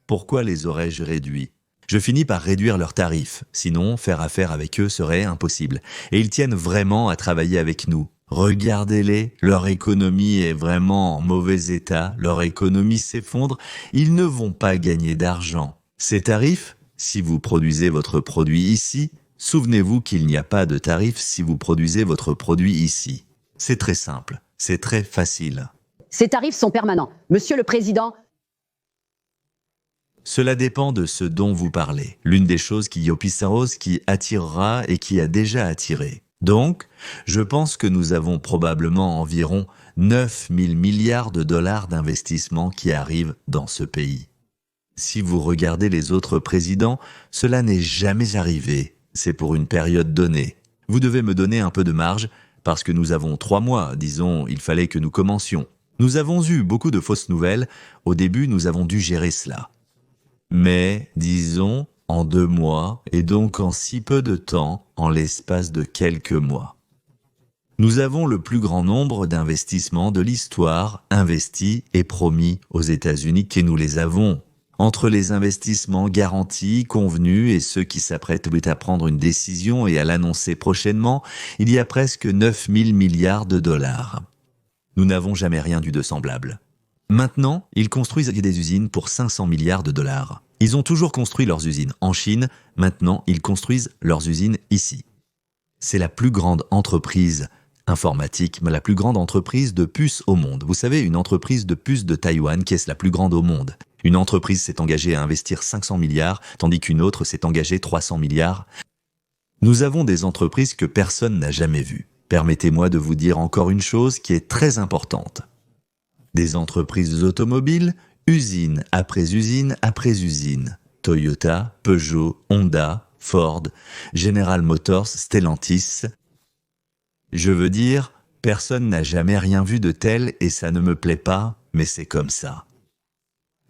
Pourquoi les aurais-je réduits? Je finis par réduire leurs tarifs. Sinon, faire affaire avec eux serait impossible. Et ils tiennent vraiment à travailler avec nous. Regardez-les, leur économie est vraiment en mauvais état, leur économie s'effondre, ils ne vont pas gagner d'argent. Ces tarifs, si vous produisez votre produit ici, souvenez-vous qu'il n'y a pas de tarif si vous produisez votre produit ici. C'est très simple, c'est très facile. ces tarifs sont permanents. Monsieur le Président, Cela dépend de ce dont vous parlez. L'une des choses qui qui attirera et qui a déjà attiré. Donc, je pense que nous avons probablement environ 9 000 milliards de dollars d'investissement qui arrivent dans ce pays. Si vous regardez les autres présidents, cela n'est jamais arrivé. C'est pour une période donnée. Vous devez me donner un peu de marge parce que nous avons 3 mois, disons, il fallait que nous commencions. Nous avons eu beaucoup de fausses nouvelles. Au début, nous avons dû gérer cela. Mais, disons, en 2 mois, et donc en si peu de temps, en l'espace de quelques mois. Nous avons le plus grand nombre d'investissements de l'histoire investis et promis aux États-Unis que nous les avons. Entre les investissements garantis, convenus et ceux qui s'apprêtent à prendre une décision et à l'annoncer prochainement, il y a presque 9 000 milliards de dollars. Nous n'avons jamais rien eu de semblable. Maintenant, ils construisent des usines pour 500 milliards de dollars. Ils ont toujours construit leurs usines en Chine, maintenant ils construisent leurs usines ici. C'est la plus grande entreprise informatique, mais la plus grande entreprise de puces au monde. Vous savez, une entreprise de puces de Taïwan qui est la plus grande au monde. Une entreprise s'est engagée à investir 500 milliards, tandis qu'une autre s'est engagée 300 milliards. Nous avons des entreprises que personne n'a jamais vues. Permettez-moi de vous dire encore une chose qui est très importante. Des entreprises automobiles, usine après usine après usine. Toyota, Peugeot, Honda, Ford, General Motors, Stellantis. Je veux dire, personne n'a jamais rien vu de tel et ça ne me plaît pas, mais c'est comme ça.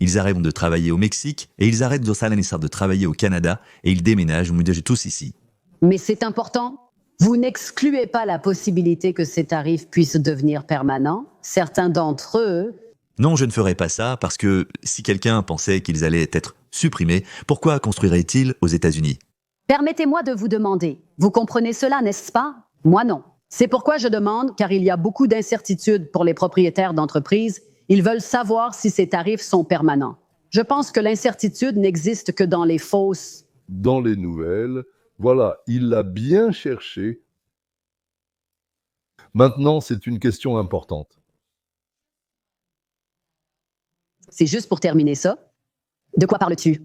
Ils arrêtent de travailler au Mexique et ils arrêtent de travailler au Canada et ils déménagent tous ici. mais c'est important. Vous n'excluez pas la possibilité que ces tarifs puissent devenir permanents. Certains d'entre eux... Non, je ne ferai pas ça parce que si quelqu'un pensait qu'ils allaient être supprimés, pourquoi construirait-il aux États-Unis? Permettez-moi de vous demander, vous comprenez cela, n'est-ce pas? Moi non. C'est pourquoi je demande, car il y a beaucoup d'incertitudes pour les propriétaires d'entreprises. Ils veulent savoir si ces tarifs sont permanents. Je pense que l'incertitude n'existe que dans les fausses... Dans les nouvelles, voilà, il l'a bien cherché. Maintenant, c'est une question importante. C'est juste pour terminer ça. De quoi parles-tu?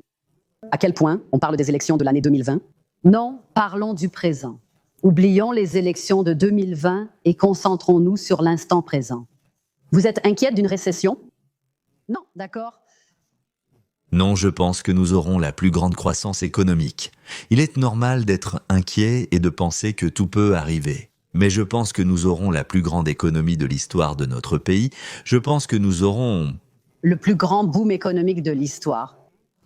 À quel point on parle des élections de l'année 2020? Non, parlons du présent. Oublions les élections de 2020 et concentrons-nous sur l'instant présent. Vous êtes inquiète d'une récession? Non, d'accord. Non, je pense que nous aurons la plus grande croissance économique. Il est normal d'être inquiet et de penser que tout peut arriver. Mais je pense que nous aurons la plus grande économie de l'histoire de notre pays. Je pense que nous aurons... Le plus grand boom économique de l'histoire.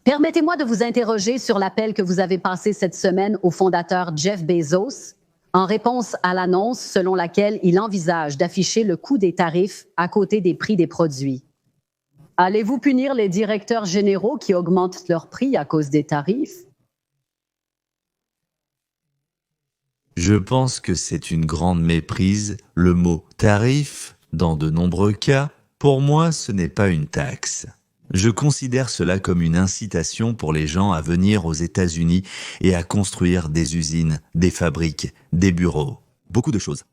Permettez-moi de vous interroger sur l'appel que vous avez passé cette semaine au fondateur Jeff Bezos en réponse à l'annonce selon laquelle il envisage d'afficher le coût des tarifs à côté des prix des produits. Allez-vous punir les directeurs généraux qui augmentent leurs prix à cause des tarifs? Je pense que c'est une grande méprise. Le mot tarif, dans de nombreux cas, pour moi, ce n'est pas une taxe. Je considère cela comme une incitation pour les gens à venir aux États-Unis et à construire des usines, des fabriques, des bureaux, beaucoup de choses.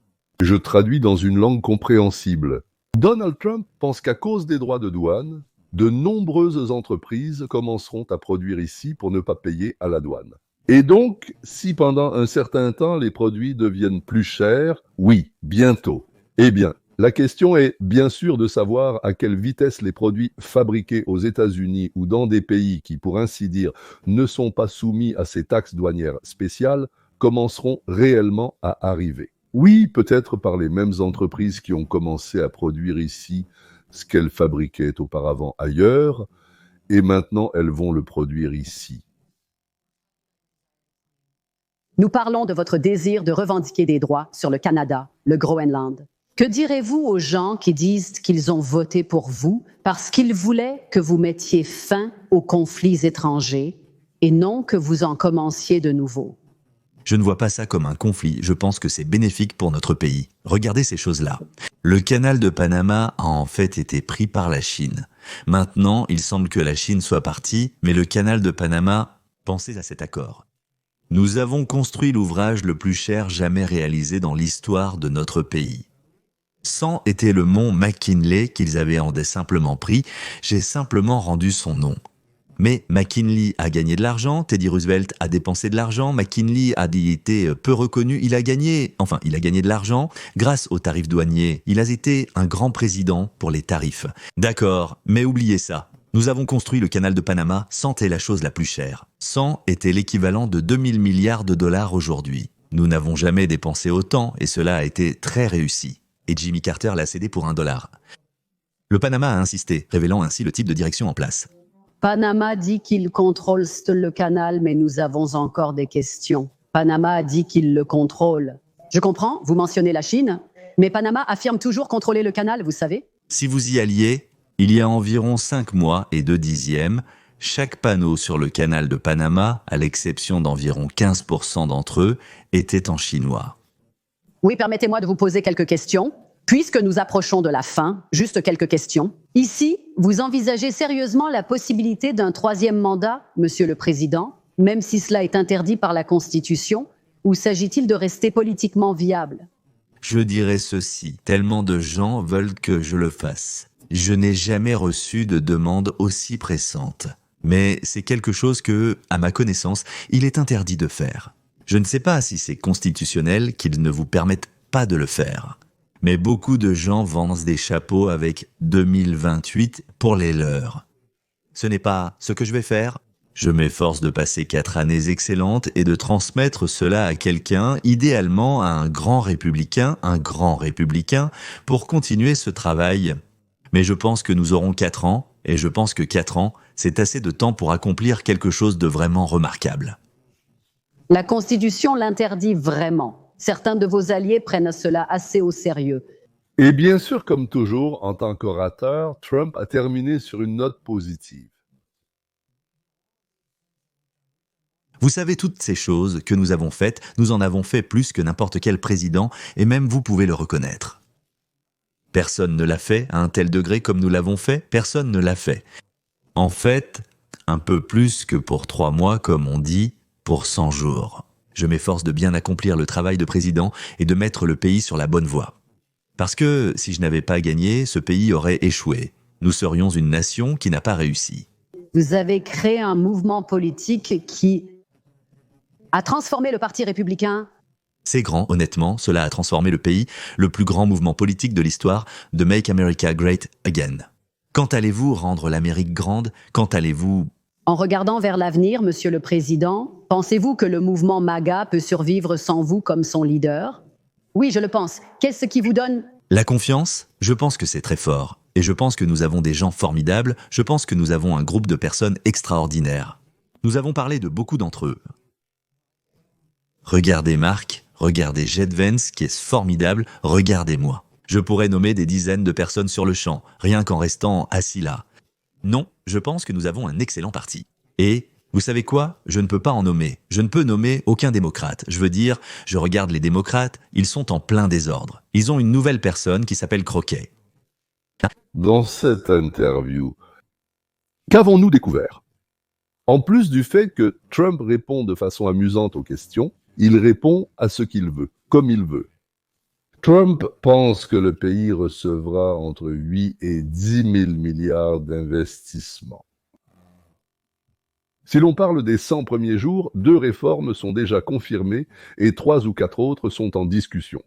Je traduis dans une langue compréhensible. Donald Trump pense qu'à cause des droits de douane, de nombreuses entreprises commenceront à produire ici pour ne pas payer à la douane. Et donc, si pendant un certain temps les produits deviennent plus chers, oui, bientôt. Eh bien, la question est bien sûr de savoir à quelle vitesse les produits fabriqués aux États-Unis ou dans des pays qui, pour ainsi dire, ne sont pas soumis à ces taxes douanières spéciales, commenceront réellement à arriver. Oui, peut-être par les mêmes entreprises qui ont commencé à produire ici ce qu'elles fabriquaient auparavant ailleurs, et maintenant elles vont le produire ici. Nous parlons de votre désir de revendiquer des droits sur le Canada, le Groenland. Que direz-vous aux gens qui disent qu'ils ont voté pour vous parce qu'ils voulaient que vous mettiez fin aux conflits étrangers et non que vous en commenciez de nouveau? Je ne vois pas ça comme un conflit, je pense que c'est bénéfique pour notre pays. Regardez ces choses-là. Le canal de Panama a en fait été pris par la Chine. Maintenant, il semble que la Chine soit partie, mais le canal de Panama, pensez à cet accord. Nous avons construit l'ouvrage le plus cher jamais réalisé dans l'histoire de notre pays. 100 était le mont McKinley qu'ils avaient simplement pris, j'ai simplement rendu son nom. Mais McKinley a gagné de l'argent, Teddy Roosevelt a dépensé de l'argent, McKinley a été peu reconnu, il a gagné de l'argent grâce aux tarifs douaniers. Il a été un grand président pour les tarifs. D'accord, mais oubliez ça. Nous avons construit le canal de Panama, 100 est la chose la plus chère. 100 était l'équivalent de 2000 milliards de dollars aujourd'hui. Nous n'avons jamais dépensé autant et cela a été très réussi. Et Jimmy Carter l'a cédé pour $1. Le Panama a insisté, révélant ainsi le type de direction en place. Panama dit qu'il contrôle le canal, mais nous avons encore des questions. Panama dit qu'il le contrôle. Je comprends, vous mentionnez la Chine, mais Panama affirme toujours contrôler le canal, vous savez? Si vous y alliez, il y a environ 5 mois et 2 dixièmes, chaque panneau sur le canal de Panama, à l'exception d'environ 15% d'entre eux, était en chinois. Oui, permettez-moi de vous poser quelques questions. Puisque nous approchons de la fin, juste quelques questions. Ici, vous envisagez sérieusement la possibilité d'un troisième mandat, Monsieur le Président, même si cela est interdit par la Constitution, ou s'agit-il de rester politiquement viable? Je dirais ceci, tellement de gens veulent que je le fasse. Je n'ai jamais reçu de demande aussi pressante. Mais c'est quelque chose que, à ma connaissance, il est interdit de faire. Je ne sais pas si c'est constitutionnel qu'ils ne vous permettent pas de le faire. Mais beaucoup de gens vendent des chapeaux avec 2028 pour les leurs. Ce n'est pas ce que je vais faire. Je m'efforce de passer 4 années excellentes et de transmettre cela à quelqu'un, idéalement à un grand républicain, pour continuer ce travail. Mais je pense que nous aurons 4 ans, et je pense que 4 ans, c'est assez de temps pour accomplir quelque chose de vraiment remarquable. La Constitution l'interdit vraiment. Certains de vos alliés prennent cela assez au sérieux. Et bien sûr, comme toujours, en tant qu'orateur, Trump a terminé sur une note positive. Vous savez toutes ces choses que nous avons faites, nous en avons fait plus que n'importe quel président, et même vous pouvez le reconnaître. Personne ne l'a fait à un tel degré comme nous l'avons fait, personne ne l'a fait. En fait, un peu plus que pour 3 mois, comme on dit, pour 100 jours. Je m'efforce de bien accomplir le travail de président et de mettre le pays sur la bonne voie. Parce que si je n'avais pas gagné, ce pays aurait échoué. Nous serions une nation qui n'a pas réussi. Vous avez créé un mouvement politique qui a transformé le Parti républicain. C'est grand, honnêtement, cela a transformé le pays, le plus grand mouvement politique de l'histoire de Make America Great Again. Quand allez-vous rendre l'Amérique grande? Quand allez-vous... En regardant vers l'avenir, Monsieur le Président, pensez-vous que le mouvement MAGA peut survivre sans vous comme son leader? Oui, je le pense. Qu'est-ce qui vous donne... La confiance? Je pense que c'est très fort. Et je pense que nous avons des gens formidables. Je pense que nous avons un groupe de personnes extraordinaires. Nous avons parlé de beaucoup d'entre eux. Regardez Mark, regardez Jed Vance qui est formidable, regardez-moi. Je pourrais nommer des dizaines de personnes sur le champ, rien qu'en restant assis là. Non, je pense que nous avons un excellent parti. Et, vous savez quoi? Je ne peux pas en nommer. Je ne peux nommer aucun démocrate. Je veux dire, je regarde les démocrates, ils sont en plein désordre. Ils ont une nouvelle personne qui s'appelle Croquet. Dans cette interview, qu'avons-nous découvert? En plus du fait que Trump répond de façon amusante aux questions, il répond à ce qu'il veut, comme il veut. Trump pense que le pays recevra entre 8 et 10 000 milliards d'investissements. Si l'on parle des 100 premiers jours, 2 réformes sont déjà confirmées et 3 ou 4 autres sont en discussion.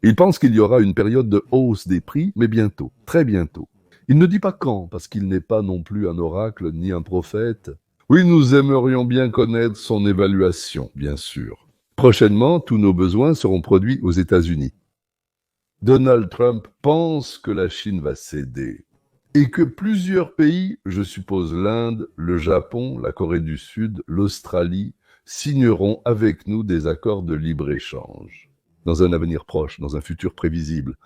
Il pense qu'il y aura une période de hausse des prix, mais bientôt, très bientôt. Il ne dit pas quand, parce qu'il n'est pas non plus un oracle ni un prophète. Oui, nous aimerions bien connaître son évaluation, bien sûr. Prochainement, tous nos besoins seront produits aux États-Unis. Donald Trump pense que la Chine va céder et que plusieurs pays, je suppose l'Inde, le Japon, la Corée du Sud, l'Australie, signeront avec nous des accords de libre-échange dans un avenir proche, dans un futur prévisible.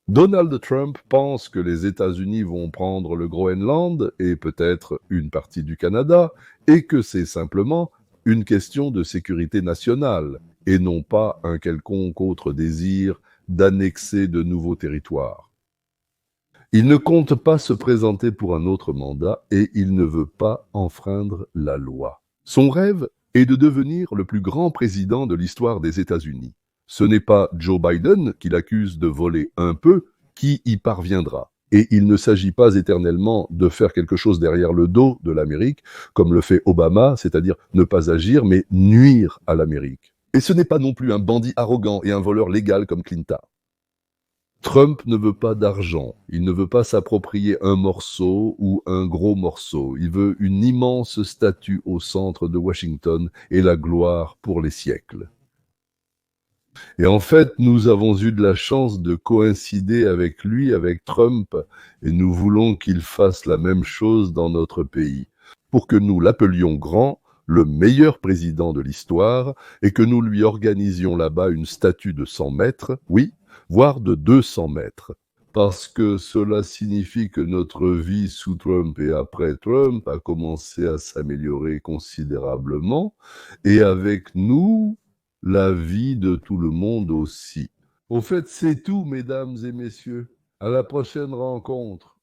Donald Trump pense que les États-Unis vont prendre le Groenland et peut-être une partie du Canada et que c'est simplement une question de sécurité nationale et non pas un quelconque autre désir d'annexer de nouveaux territoires. Il ne compte pas se présenter pour un autre mandat et il ne veut pas enfreindre la loi. Son rêve est de devenir le plus grand président de l'histoire des États-Unis. Ce n'est pas Joe Biden, qui l'accuse de voler un peu, qui y parviendra. Et il ne s'agit pas éternellement de faire quelque chose derrière le dos de l'Amérique, comme le fait Obama, c'est-à-dire ne pas agir, mais nuire à l'Amérique. Et ce n'est pas non plus un bandit arrogant et un voleur légal comme Clinton. Trump ne veut pas d'argent, il ne veut pas s'approprier un morceau ou un gros morceau, il veut une immense statue au centre de Washington et la gloire pour les siècles. Et en fait, nous avons eu de la chance de coïncider avec lui, avec Trump, et nous voulons qu'il fasse la même chose dans notre pays, pour que nous l'appelions grand, le meilleur président de l'histoire, et que nous lui organisions là-bas une statue de 100 mètres, oui, voire de 200 mètres. Parce que cela signifie que notre vie sous Trump et après Trump a commencé à s'améliorer considérablement, et avec nous, la vie de tout le monde aussi. Au fait, c'est tout, mesdames et messieurs. À la prochaine rencontre.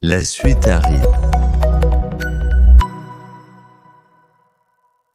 La suite arrive.